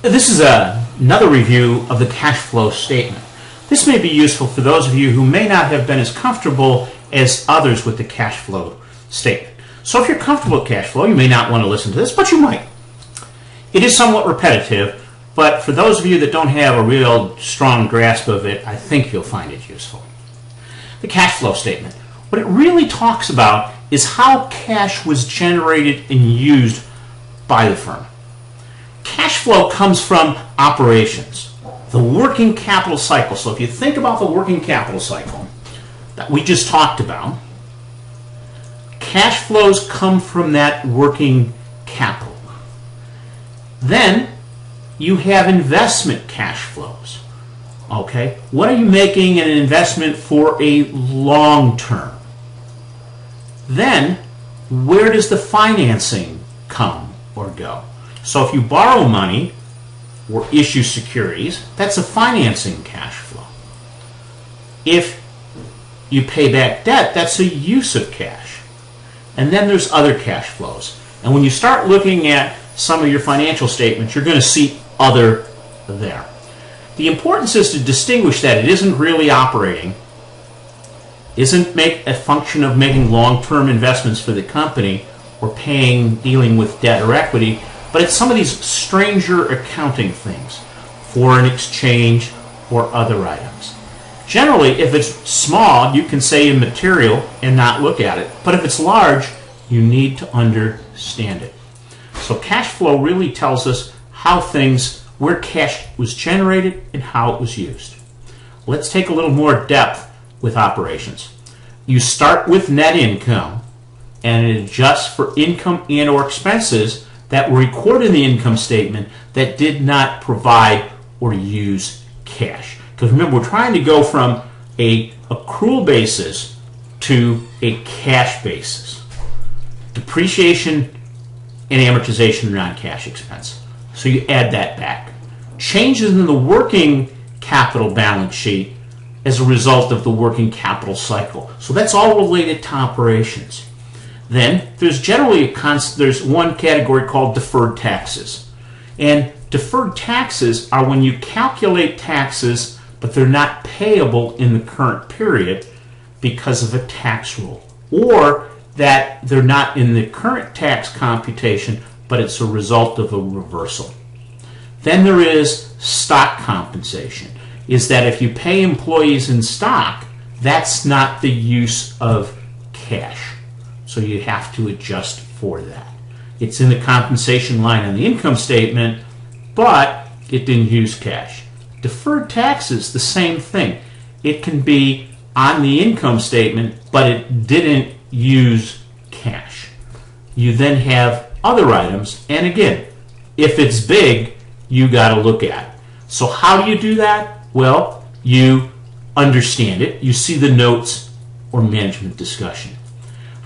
This is another review of the cash flow statement. This may be useful for those of you who may not have been as comfortable as others with the cash flow statement. So if you're comfortable with cash flow, you may not want to listen to this, but you might. It is somewhat repetitive, but for those of you that don't have a real strong grasp of it, I think you'll find it useful. The cash flow statement. What it really talks about is how cash was generated and used by the firm. Cash flow comes from operations, the working capital cycle. So if you think about the working capital cycle that we just talked about, cash flows come from that working capital. Then you have investment cash flows. Okay, what are you making an investment for a long term? Then where does the financing come or go? So if you borrow money or issue securities, that's a financing cash flow. If you pay back debt, that's a use of cash. And then there's other cash flows. And when you start looking at some of your financial statements, you're going to see other there. The importance is to distinguish that it isn't really operating, isn't a function of making long-term investments for the company or dealing with debt or equity, but it's some of these stranger accounting things, foreign exchange or other items. Generally, if it's small, you can say immaterial and not look at it. But if it's large, you need to understand it. So cash flow really tells us where cash was generated and how it was used. Let's take a little more depth with operations. You start with net income and it adjusts for income and or expenses that were recorded in the income statement that did not provide or use cash. Because remember, we're trying to go from an accrual basis to a cash basis. Depreciation and amortization are non-cash expense. So you add that back. Changes in the working capital balance sheet as a result of the working capital cycle. So that's all related to operations. Then there's generally there's one category called deferred taxes. And deferred taxes are when you calculate taxes but they're not payable in the current period because of a tax rule, or that they're not in the current tax computation but it's a result of a reversal. Then there is stock compensation, is that if you pay employees in stock, that's not the use of cash. So you have to adjust for that. It's in the compensation line on the income statement, but it didn't use cash. Deferred taxes, the same thing. It can be on the income statement, but it didn't use cash. You then have other items, and again, if it's big, you got to look at it. So how do you do that? Well, you understand it. You see the notes or management discussion.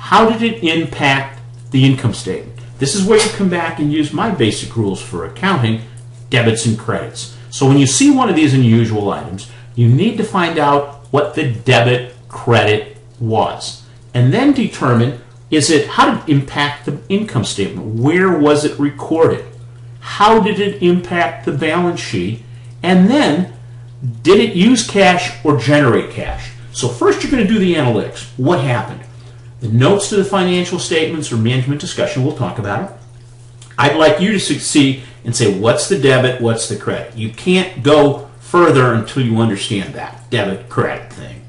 How did it impact the income statement? This is where you come back and use my basic rules for accounting, debits and credits. So when you see one of these unusual items, you need to find out what the debit credit was. And then determine, how did it impact the income statement? Where was it recorded? How did it impact the balance sheet? And then, did it use cash or generate cash? So first you're going to do the analytics. What happened? The notes to the financial statements or management discussion, we'll talk about it. I'd like you to see and say, what's the debit, what's the credit? You can't go further until you understand that debit, credit thing.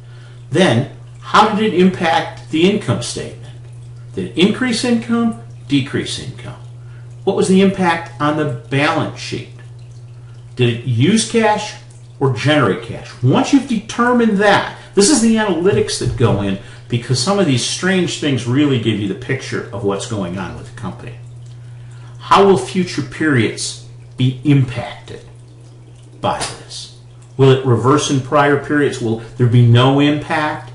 Then, how did it impact the income statement? Did it increase income, decrease income? What was the impact on the balance sheet? Did it use cash or generate cash? Once you've determined that, this is the analytics that go in, because some of these strange things really give you the picture of what's going on with the company. How will future periods be impacted by this? Will it reverse in prior periods? Will there be no impact?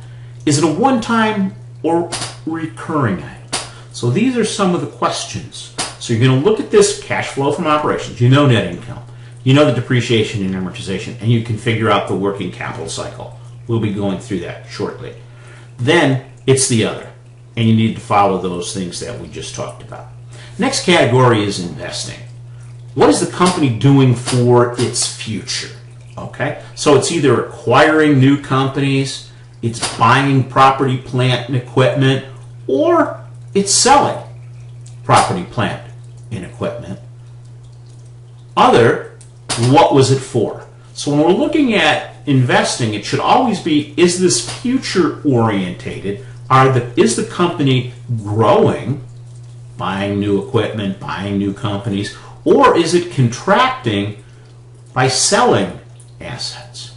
Is it a one-time or recurring item? So these are some of the questions. So you're going to look at this cash flow from operations. You know net income. You know the depreciation and amortization, and you can figure out the working capital cycle. We'll be going through that shortly. Then it's the other, and you need to follow those things that we just talked about. Next category is investing. what is the company doing for its future? Okay, so it's either acquiring new companies, it's buying property, plant, and equipment, or it's selling property, plant, and equipment. Other, what was it for? So when we're looking at investing, it should always be, is this future orientated? Is the company growing, buying new equipment, buying new companies, or is it contracting by selling assets?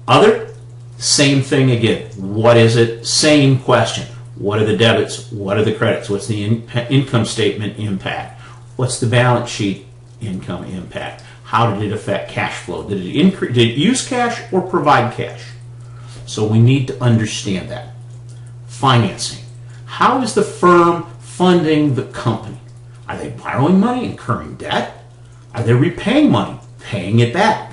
Other, same thing again. What is it? Same question. What are the debits? What are the credits? What's the income statement impact? What's the balance sheet income impact? How did it affect cash flow? Did it use cash or provide cash? So we need to understand that. Financing. How is the firm funding the company? Are they borrowing money, incurring debt? Are they repaying money, paying it back?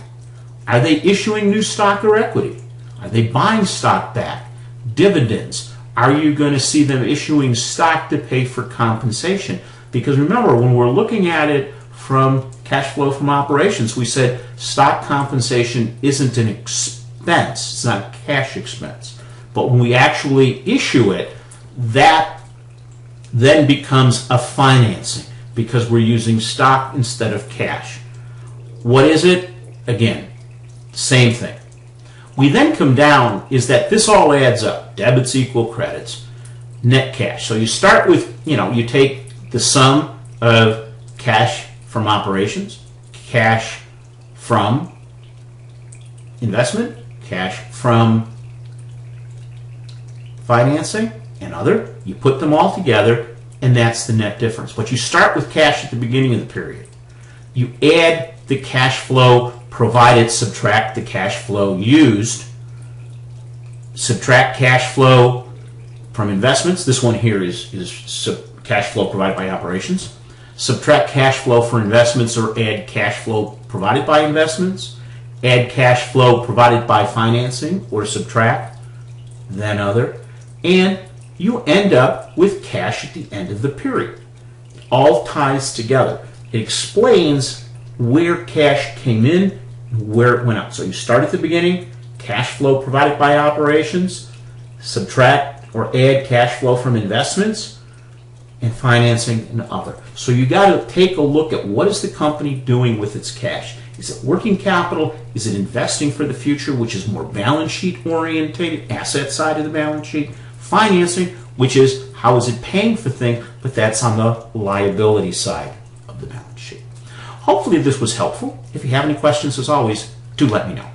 Are they issuing new stock or equity? Are they buying stock back? Dividends. Are you going to see them issuing stock to pay for compensation? Because remember, when we're looking at it from cash flow from operations, we said stock compensation isn't an expense. It's not a cash expense. But when we actually issue it, that then becomes a financing because we're using stock instead of cash. What is it? Again, same thing. We then come down is that this all adds up. Debits equal credits, net cash. So you start with, you take the sum of cash from operations, cash from investment, cash from financing, and other. You put them all together, and that's the net difference. But you start with cash at the beginning of the period. You add the cash flow provided, subtract the cash flow used, subtract cash flow from investments. This one here is cash flow provided by operations. Subtract cash flow for investments or add cash flow provided by investments. Add cash flow provided by financing or subtract, then other. And you end up with cash at the end of the period. It all ties together. It explains where cash came in and where it went out. So you start at the beginning, cash flow provided by operations, subtract or add cash flow from investments, and financing and other. So you got to take a look at what is the company doing with its cash. Is it working capital? Is it investing for the future, which is more balance sheet oriented, asset side of the balance sheet? Financing, which is how is it paying for things, but that's on the liability side of the balance sheet. Hopefully this was helpful. If you have any questions, as always, do let me know.